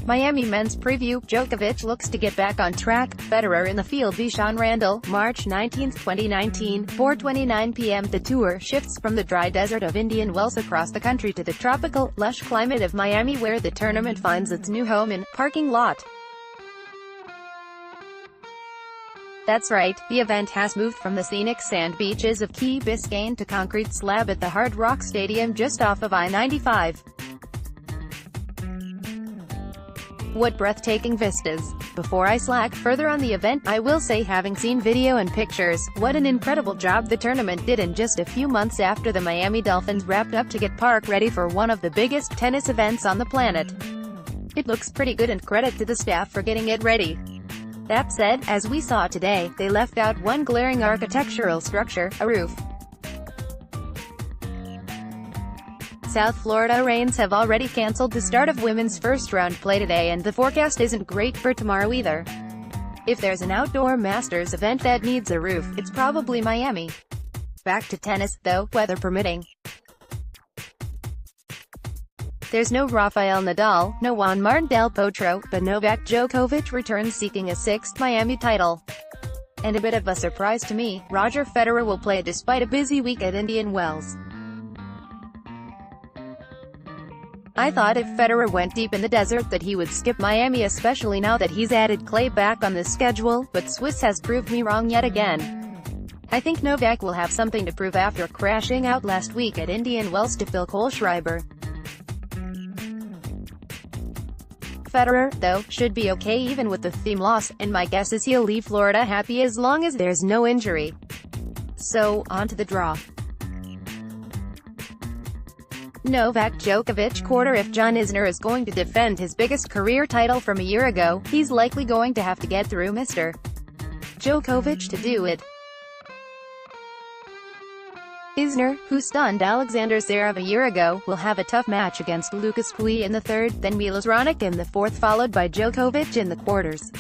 Miami men's preview. Djokovic looks to get back on track. Federer in the Fieldby. Randall, March 19, 2019, 4:29 p.m. The tour shifts from the dry desert of Indian Wells across the country to the tropical, lush climate of Miami, where the tournament finds its new home in parking lot. That's right, the event has moved from the scenic sand beaches of Key Biscayne to concrete slab at the Hard Rock Stadium just off of I-95. What breathtaking vistas. Before I slack further on the event, I will say, having seen video and pictures, what an incredible job the tournament did in just a few months after the Miami Dolphins wrapped up to get park ready for one of the biggest tennis events on the planet. It looks pretty good, and credit to the staff for getting it ready. That said, as we saw today, they left out one glaring architectural structure, a roof. South Florida rains have already canceled the start of women's first-round play today, and the forecast isn't great for tomorrow either. If there's an outdoor Masters event that needs a roof, it's probably Miami. Back to tennis, though, weather permitting. There's no Rafael Nadal, no Juan Martín del Potro, but Novak Djokovic returns seeking a sixth Miami title. And a bit of a surprise to me, Roger Federer will play despite a busy week at Indian Wells. I thought if Federer went deep in the desert that he would skip Miami, especially now that he's added clay back on the schedule, but Swiss has proved me wrong yet again. I think Novak will have something to prove after crashing out last week at Indian Wells to Phil Kohlschreiber. Federer, though, should be okay even with the theme loss, and my guess is he'll leave Florida happy as long as there's no injury. So, on to the draw. Novak Djokovic quarter. If John Isner is going to defend his biggest career title from a year ago, he's likely going to have to get through Mr. Djokovic to do it. Isner, who stunned Alexander Zverev a year ago, will have a tough match against Lucas Pouille in the third, then Milos Raonic in the fourth, followed by Djokovic in the quarters.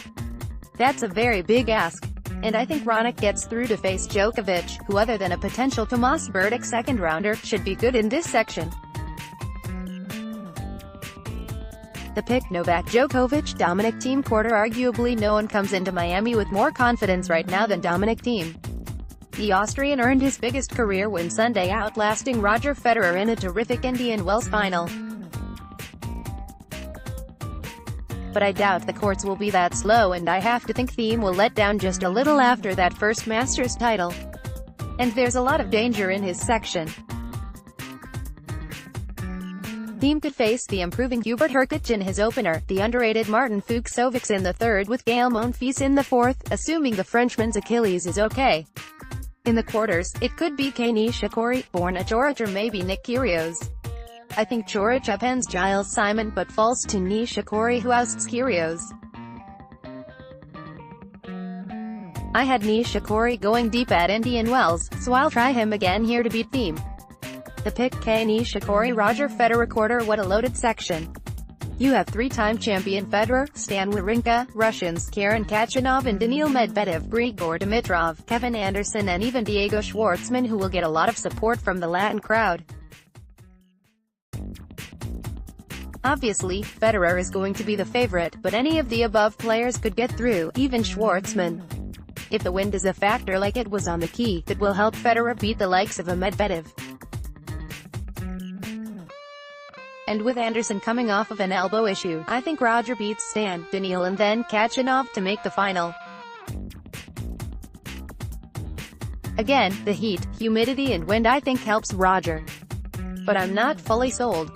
That's a very big ask. And I think Raonic gets through to face Djokovic, who other than a potential Tomas Berdych second-rounder, should be good in this section. The pick. Novak Djokovic Dominic Thiem quarter. Arguably no one comes into Miami with more confidence right now than Dominic Thiem. The Austrian earned his biggest career win Sunday, outlasting Roger Federer in a terrific Indian Wells final. But I doubt the courts will be that slow, and I have to think Thiem will let down just a little after that first Masters title. And there's a lot of danger in his section. Thiem could face the improving Hubert Hurkacz in his opener, the underrated Martin Fucsovics in the third, with Gael Monfils in the fourth, assuming the Frenchman's Achilles is okay. In the quarters, it could be Kei Nishikori, born at Coric, or maybe Nick Kyrgios. I think Coric upends Giles Simon, but falls to Nishikori, who ousts Kyrgios. I had Nishikori going deep at Indian Wells, so I'll try him again here to beat Thiem. The pick. Kei Nishikori Roger Federer quarter. What a loaded section. You have three-time champion Federer, Stan Wawrinka, Russians Karen Khachanov and Daniil Medvedev, Grigor Dimitrov, Kevin Anderson, and even Diego Schwartzman, who will get a lot of support from the Latin crowd. Obviously, Federer is going to be the favorite, but any of the above players could get through, even Schwartzman. If the wind is a factor like it was on the Key, that will help Federer beat the likes of a Medvedev. And with Anderson coming off of an elbow issue, I think Roger beats Stan, Daniil and then Khachanov to make the final. Again, the heat, humidity and wind I think helps Roger. But I'm not fully sold.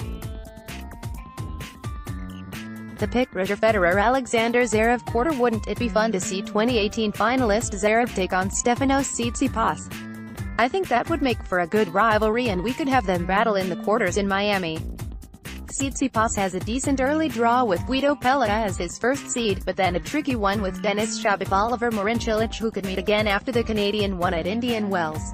The pick. Roger Federer Alexander Zverev quarter. Wouldn't it be fun to see 2018 finalist Zverev take on Stefanos Tsitsipas? I think that would make for a good rivalry, and we could have them battle in the quarters in Miami. Tsitsipas has a decent early draw with Guido Pella as his first seed, but then a tricky one with Denis Shapovalov Oliver Marinchilic, who could meet again after the Canadian won at Indian Wells.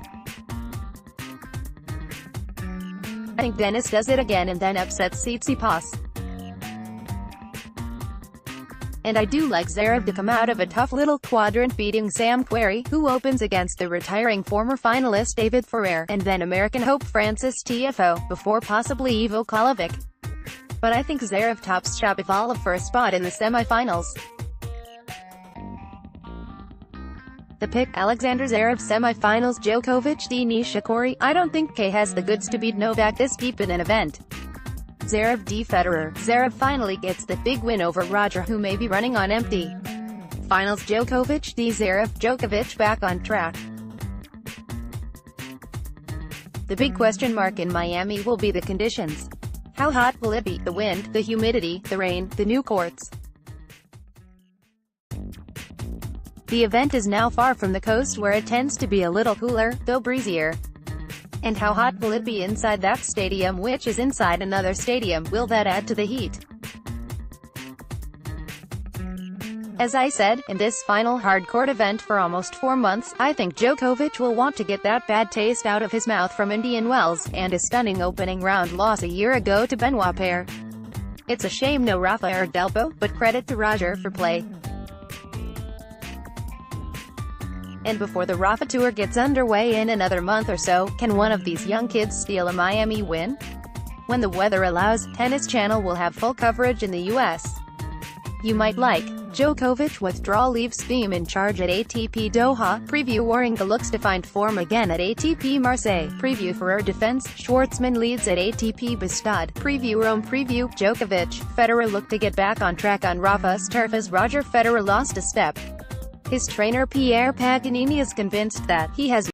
I think Denis does it again and then upsets Tsitsipas. And I do like Zverev to come out of a tough little quadrant, beating Sam Querrey, who opens against the retiring former finalist David Ferrer, and then American hope Francis Tiafoe, before possibly Ivo Kolovic. but I think Zverev tops Shabafala for a spot in the semi-finals. The pick: Alexander Zverev semi-finals, Djokovic d Nishikori. I don't think K has the goods to beat Novak this deep in an event. Zverev d Federer. Zverev finally gets the big win over Roger, who may be running on empty. Finals: Djokovic d Zverev. Djokovic back on track. The big question mark in Miami will be the conditions. How hot will it be? The wind, the humidity, the rain, the new courts. The event is now far from the coast, where it tends to be a little cooler, though breezier. And how hot will it be inside that stadium, which is inside another stadium? Will that add to the heat? As I said, in this final hard-court event for almost 4 months, I think Djokovic will want to get that bad taste out of his mouth from Indian Wells, and his stunning opening round loss a year ago to Benoit Paire. It's a shame no Rafa or Delpo, but credit to Roger for play. And before the Rafa Tour gets underway in another month or so, can one of these young kids steal a Miami win? When the weather allows, Tennis Channel will have full coverage in the US. You might like: Djokovic withdrawal leaves Thiem in charge at ATP Doha. Preview: Wawrinka looks to find form again at ATP Marseille. Preview: Federer defense. Schwartzman leads at ATP Bastad. Preview: Rome. Preview: Djokovic, Federer look to get back on track on Rafa's turf as Roger Federer lost a step. His trainer Pierre Paganini is convinced that he has